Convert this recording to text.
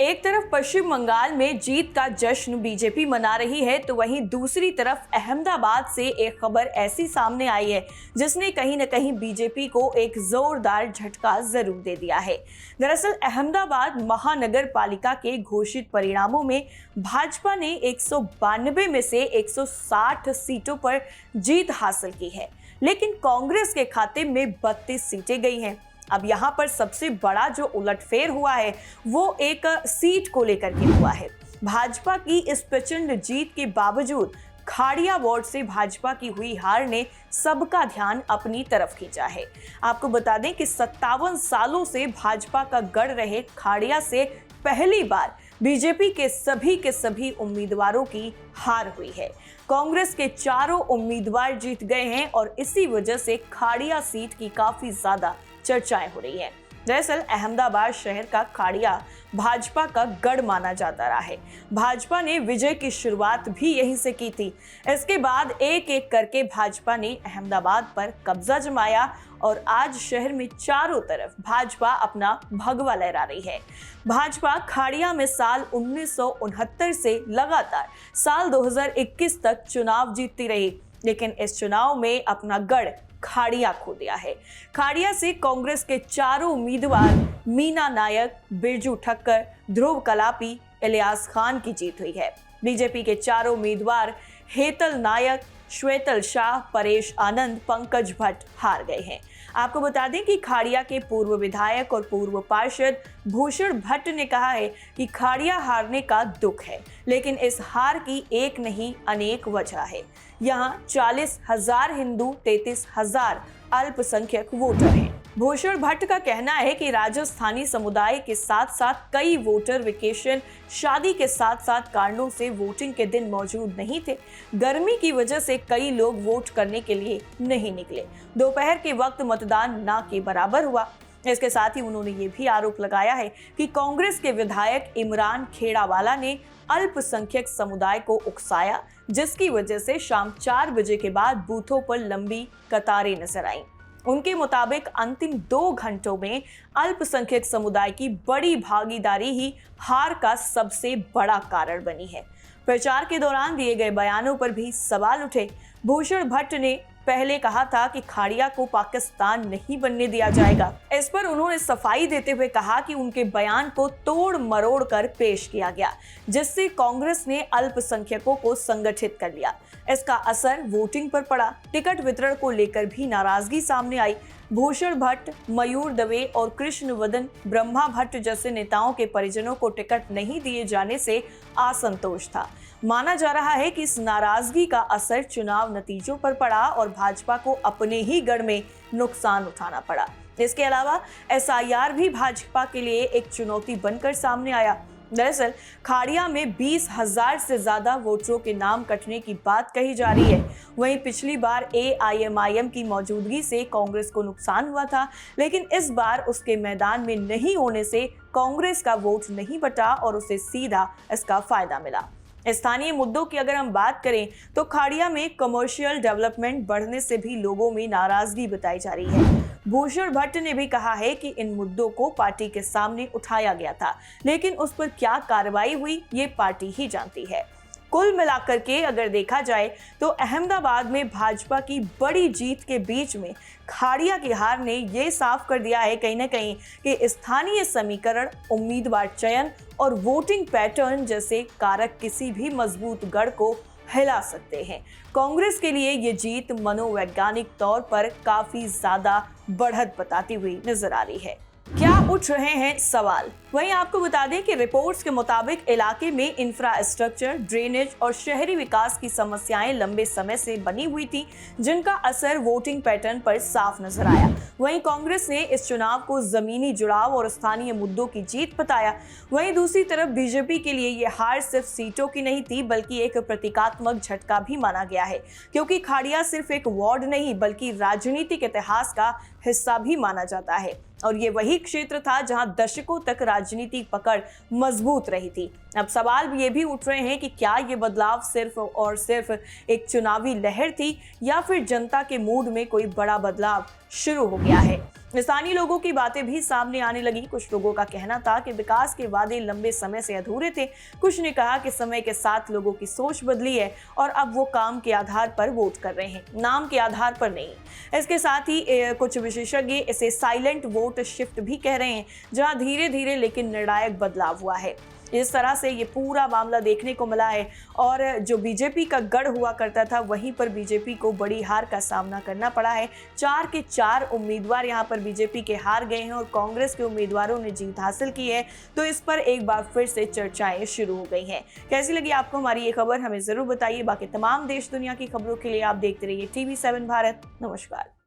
एक तरफ पश्चिम बंगाल में जीत का जश्न बीजेपी मना रही है, तो वहीं दूसरी तरफ अहमदाबाद से एक खबर ऐसी सामने आई है जिसने कहीं न कहीं बीजेपी को एक जोरदार झटका जरूर दे दिया है। दरअसल अहमदाबाद महानगर पालिका के घोषित परिणामों में भाजपा ने 192 में से 160 सीटों पर जीत हासिल की है, लेकिन कांग्रेस के खाते में 32 सीटें गई हैं। अब यहाँ पर सबसे बड़ा जो उलटफेर हुआ है वो एक सीट को लेकर के हुआ है। भाजपा की इस प्रचंड जीत के बावजूद खाड़िया वार्ड से भाजपा की हुई हार ने सबका ध्यान अपनी तरफ खींचा है। आपको बता दें कि 57 सालों से भाजपा का गढ़ रहे खाड़िया से पहली बार बीजेपी के सभी उम्मीदवारों की हार हुई है। कांग्रेस के चारों उम्मीदवार जीत गए हैं और इसी वजह से खाड़िया सीट की काफी ज्यादा चर्चाएं हो रही हैं। दरअसल अहमदाबाद शहर का खाड़िया भाजपा का गढ़ माना जाता रहा है। भाजपा ने विजय की शुरुआत भी यहीं से की थी। इसके बाद एक एक करके भाजपा ने अहमदाबाद पर कब्जा जमाया और आज शहर में चारों तरफ भाजपा अपना भगवा लहरा रही है। भाजपा खाड़िया में साल 1969 से लगातार साल 2021 तक चुनाव जीतती रही, लेकिन इस चुनाव में अपना गढ़ खाड़िया खो दिया है। खाड़िया से कांग्रेस के चारों उम्मीदवार मीना नायक, बिरजू ठक्कर, ध्रुव कलापी, इलियास खान की जीत हुई है। बीजेपी के चारों उम्मीदवार हेतल नायक, श्वेतल शाह, परेश आनंद, पंकज भट्ट हार गए हैं। आपको बता दें कि खाड़िया के पूर्व विधायक और पूर्व पार्षद भूषण भट्ट ने कहा है कि खाड़िया हारने का दुख है, लेकिन इस हार की एक नहीं अनेक वजह है। यहाँ 40,000 हिंदू, 33,000 अल्पसंख्यक वोटर हैं। भूषण भट्ट का कहना है कि राजस्थानी समुदाय के साथ साथ कई वोटर वेकेशन, शादी के साथ साथ कारणों से वोटिंग के दिन मौजूद नहीं थे। गर्मी की वजह से कई लोग वोट करने के लिए नहीं निकले। दोपहर के वक्त मतदान ना के बराबर हुआ। इसके साथ ही उन्होंने ये भी आरोप लगाया है कि कांग्रेस के विधायक इमरान खेड़ावाला ने अल्पसंख्यक समुदाय को उकसाया, जिसकी वजह से शाम 4 बजे के बाद बूथों पर लंबी कतारें नजर आईं। उनके मुताबिक अंतिम 2 घंटों में अल्पसंख्यक समुदाय की बड़ी भागीदारी ही हार का सबसे बड़ा कारण बनी है। प्रचार के दौरान दिए गए बयानों पर भी सवाल उठे। भूषण भट्ट ने पहले कहा था कि खाड़िया को पाकिस्तान नहीं बनने दिया जाएगा। इस पर उन्होंने सफाई देते हुए कहा कि उनके बयान को तोड़ मरोड़ कर पेश किया गया, जिससे कांग्रेस ने अल्पसंख्यकों को संगठित कर लिया। इसका असर वोटिंग पर पड़ा। टिकट वितरण को लेकर भी नाराजगी सामने आई। भूषण भट्ट, मयूर दवे और कृष्णवदन ब्रह्मा भट्ट जैसे नेताओं के परिजनों को टिकट नहीं दिए जाने से असंतोष था। माना जा रहा है कि इस नाराजगी का असर चुनाव नतीजों पर पड़ा और भाजपा को अपने ही गढ़ में नुकसान उठाना पड़ा। इसके अलावा SIR भी भाजपा के लिए एक चुनौती बनकर सामने आया। दरअसल खाड़िया में 20,000 से ज्यादा वोटरों के नाम कटने की बात कही जा रही है। वहीं पिछली बार AIMIM की मौजूदगी से कांग्रेस को नुकसान हुआ था, लेकिन इस बार उसके मैदान में नहीं होने से कांग्रेस का वोट नहीं बटा और उसे सीधा इसका फायदा मिला। स्थानीय मुद्दों की अगर हम बात करें तो खाड़िया में कमर्शियल डेवलपमेंट बढ़ने से भी लोगों में नाराजगी बताई जा रही है। भूषण भट्ट ने भी कहा है कि इन मुद्दों को पार्टी के सामने उठाया गया था, लेकिन उस पर क्या कार्रवाई हुई ये पार्टी ही जानती है। कुल मिलाकर के अगर देखा जाए तो अहमदाबाद में भाजपा की बड़ी जीत के बीच में खाड़िया की हार ने ये साफ कर दिया है कहीं ना कहीं कि स्थानीय समीकरण, उम्मीदवार चयन और वोटिंग पैटर्न जैसे कारक किसी भी मजबूत गढ़ को हिला सकते हैं। कांग्रेस के लिए ये जीत मनोवैज्ञानिक तौर पर काफी ज्यादा बढ़त बताती हुई नजर आ रही है। क्या उठ रहे हैं सवाल। वहीं आपको बता दें कि रिपोर्ट्स के मुताबिक इलाके में इंफ्रास्ट्रक्चर, ड्रेनेज और शहरी विकास की समस्याएं लंबे समय से बनी हुई थी, जिनका असर वोटिंग पैटर्न पर साफ नजर आया। वहीं कांग्रेस ने इस चुनाव को जमीनी जुड़ाव और स्थानीय मुद्दों की जीत बताया। वहीं दूसरी तरफ बीजेपी के लिए ये हार सिर्फ सीटों की नहीं थी, बल्कि एक प्रतीकात्मक झटका भी माना गया है, क्योंकि खाड़िया सिर्फ एक वार्ड नहीं बल्कि राजनीतिक इतिहास का हिस्सा भी माना जाता है और ये वही क्षेत्र था जहां दशकों तक राजनीतिक पकड़ मजबूत रही थी। अब सवाल ये भी उठ रहे हैं कि क्या ये बदलाव सिर्फ और सिर्फ एक चुनावी लहर थी या फिर जनता के मूड में कोई बड़ा बदलाव शुरू हो गया है। स्थानीय लोगों की बातें भी सामने आने लगी। कुछ लोगों का कहना था कि विकास के वादे लंबे समय से अधूरे थे। कुछ ने कहा कि समय के साथ लोगों की सोच बदली है और अब वो काम के आधार पर वोट कर रहे हैं, नाम के आधार पर नहीं। इसके साथ ही कुछ विशेषज्ञ इसे साइलेंट वोट शिफ्ट भी कह रहे हैं, जहां धीरे धीरे लेकिन निर्णायक बदलाव हुआ है। इस तरह से ये पूरा मामला देखने को मिला है और जो बीजेपी का गढ़ हुआ करता था, वहीं पर बीजेपी को बड़ी हार का सामना करना पड़ा है। 4 के 4 उम्मीदवार यहां पर बीजेपी के हार गए हैं और कांग्रेस के उम्मीदवारों ने जीत हासिल की है। तो इस पर एक बार फिर से चर्चाएं शुरू हो गई हैं। कैसी लगी आपको हमारी ये खबर, हमें जरूर बताइए। बाकी तमाम देश दुनिया की खबरों के लिए आप देखते रहिए TV7 भारत। नमस्कार।